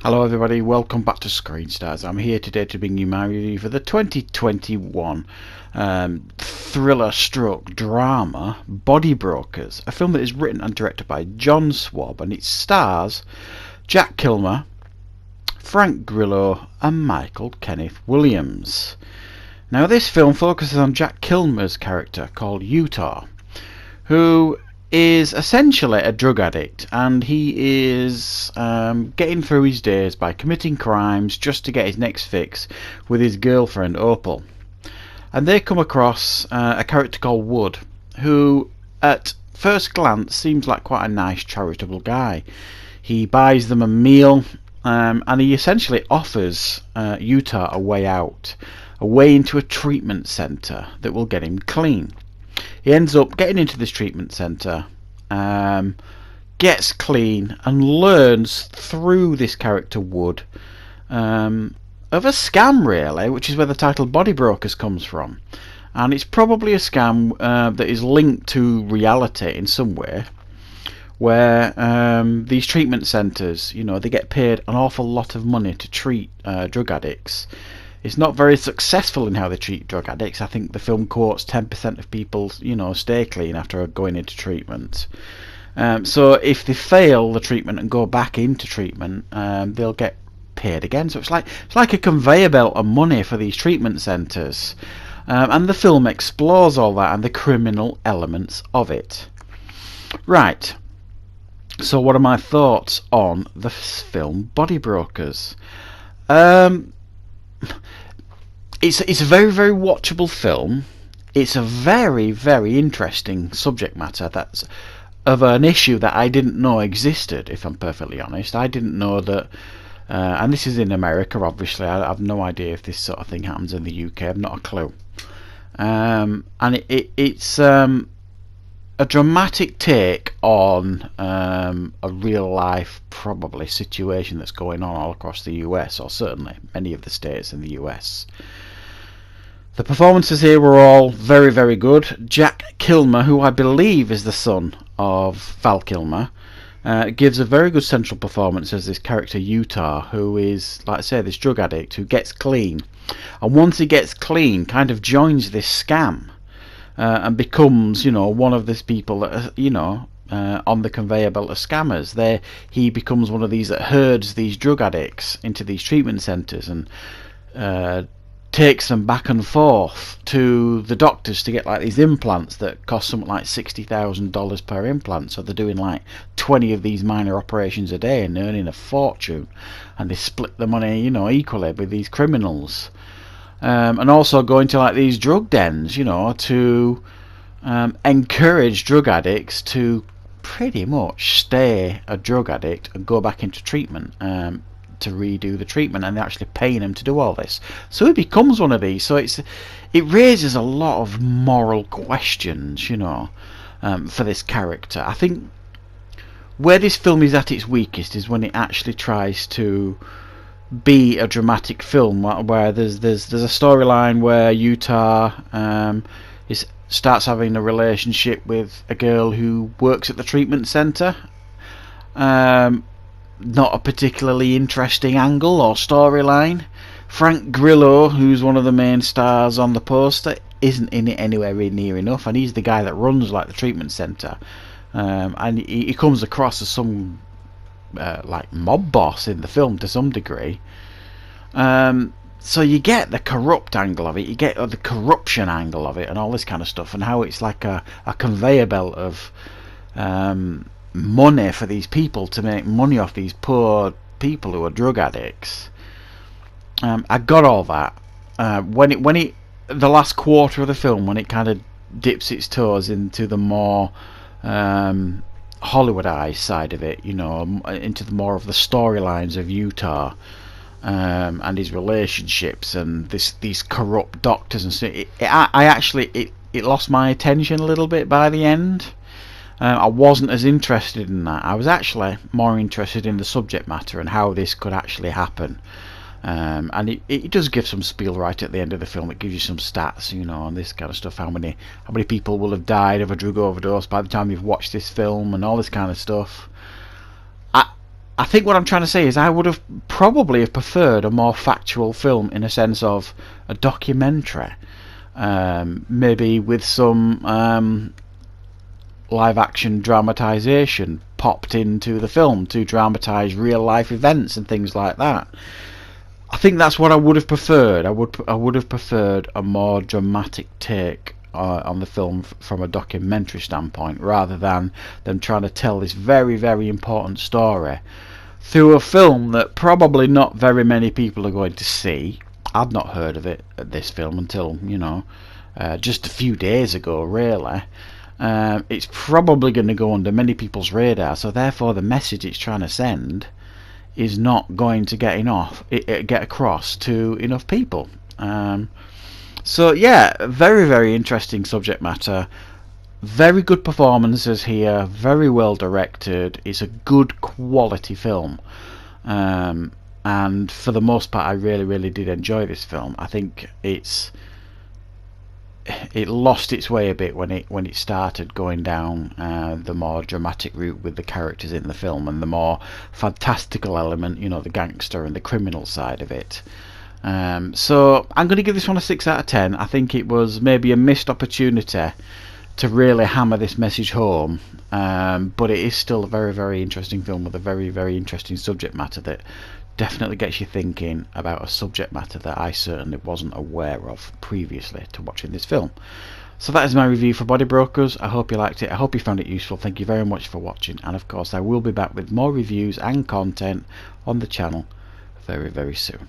Hello everybody, welcome back to Screen Stars. I'm here today to bring you my review for the 2021 thriller stroke drama Body Brokers, a film that is written and directed by John Swab, and it stars Jack Kilmer, Frank Grillo and Michael Kenneth Williams. Now this film focuses on Jack Kilmer's character called Utah, who is essentially a drug addict, and he is getting through his days by committing crimes just to get his next fix with his girlfriend Opal. And they come across a character called Wood, who at first glance seems like quite a nice charitable guy. He buys them a meal, and he essentially offers Utah a way out, a way into a treatment centre that will get him clean. He ends up getting into this treatment centre, gets clean, and learns through this character Wood of a scam, really, which is where the title Body Brokers comes from. And it's probably a scam that is linked to reality in some way, where these treatment centres, they get paid an awful lot of money to treat drug addicts. It's not very successful in how they treat drug addicts. I think the film quotes 10% of people, stay clean after going into treatment. So if they fail the treatment and go back into treatment, they'll get paid again. So it's like a conveyor belt of money for these treatment centres. And the film explores all that and the criminal elements of it. Right. So what are my thoughts on the film Body Brokers? It's a very, very watchable film. It's a very, very interesting subject matter that's of an issue that I didn't know existed, if I'm perfectly honest. I didn't know that, and this is in America, obviously. I have no idea if this sort of thing happens in the UK. I've not a clue. And it's a dramatic take on a real life, probably, situation that's going on all across the US, or certainly many of the states in the US. The performances here were all very, very good. Jack Kilmer, who I believe is the son of Val Kilmer, gives a very good central performance as this character Utah, who is, like I say, this drug addict who gets clean. And once he gets clean, kind of joins this scam. And becomes, one of these people that, on the conveyor belt of scammers. He becomes one of these that herds these drug addicts into these treatment centres and takes them back and forth to the doctors to get these implants that cost something like $60,000 per implant. So they're doing 20 of these minor operations a day and earning a fortune. And they split the money, equally with these criminals. And also going to these drug dens, to encourage drug addicts to pretty much stay a drug addict and go back into treatment, to redo the treatment, and they're actually paying him to do all this. So he becomes one of these. So it raises a lot of moral questions, for this character. I think where this film is at its weakest is when it actually tries to be a dramatic film where there's a storyline where Utah starts having a relationship with a girl who works at the treatment centre. Not a particularly interesting angle or storyline. Frank Grillo, who's one of the main stars on the poster, isn't in it anywhere near enough, and he's the guy that runs the treatment centre. And he comes across as some mob boss in the film to some degree. So you get the corrupt angle of it, you get the corruption angle of it, and all this kind of stuff, and how it's like a conveyor belt of money for these people to make money off these poor people who are drug addicts. I got all that. When the last quarter of the film, when it kind of dips its toes into the more Hollywoodized side of it, into the more of the storylines of Utah and his relationships and these corrupt doctors and so it lost my attention a little bit by the end. I wasn't as interested in that. I was actually more interested in the subject matter and how this could actually happen. And it does give some spiel right at the end of the film. It gives you some stats, on this kind of stuff. How many people will have died of a drug overdose by the time you've watched this film, and all this kind of stuff. I think what I'm trying to say is I would have probably have preferred a more factual film in a sense of a documentary, maybe with some live action dramatization popped into the film to dramatize real life events and things like that. I think that's what I would have preferred. I would have preferred a more dramatic take on the film from a documentary standpoint, rather than them trying to tell this very, very important story through a film that probably not very many people are going to see. I'd not heard of it, this film, until, you know, just a few days ago, really. It's probably going to go under many people's radar, so therefore the message it's trying to send is not going to get across to enough people. So yeah, very, very interesting subject matter. Very good performances here, very well directed. It's a good quality film, and for the most part I really, really did enjoy this film. I think it lost its way a bit when it started going down the more dramatic route with the characters in the film, and the more fantastical element, you know, the gangster and the criminal side of it. So I'm going to give this one a 6 out of 10. I think it was maybe a missed opportunity to really hammer this message home, but it is still a very, very interesting film with a very, very interesting subject matter that definitely gets you thinking about a subject matter that I certainly wasn't aware of previously to watching this film. So that is my review for Body Brokers. I hope you liked it. I hope you found it useful. Thank you very much for watching, and of course I will be back with more reviews and content on the channel very, very soon.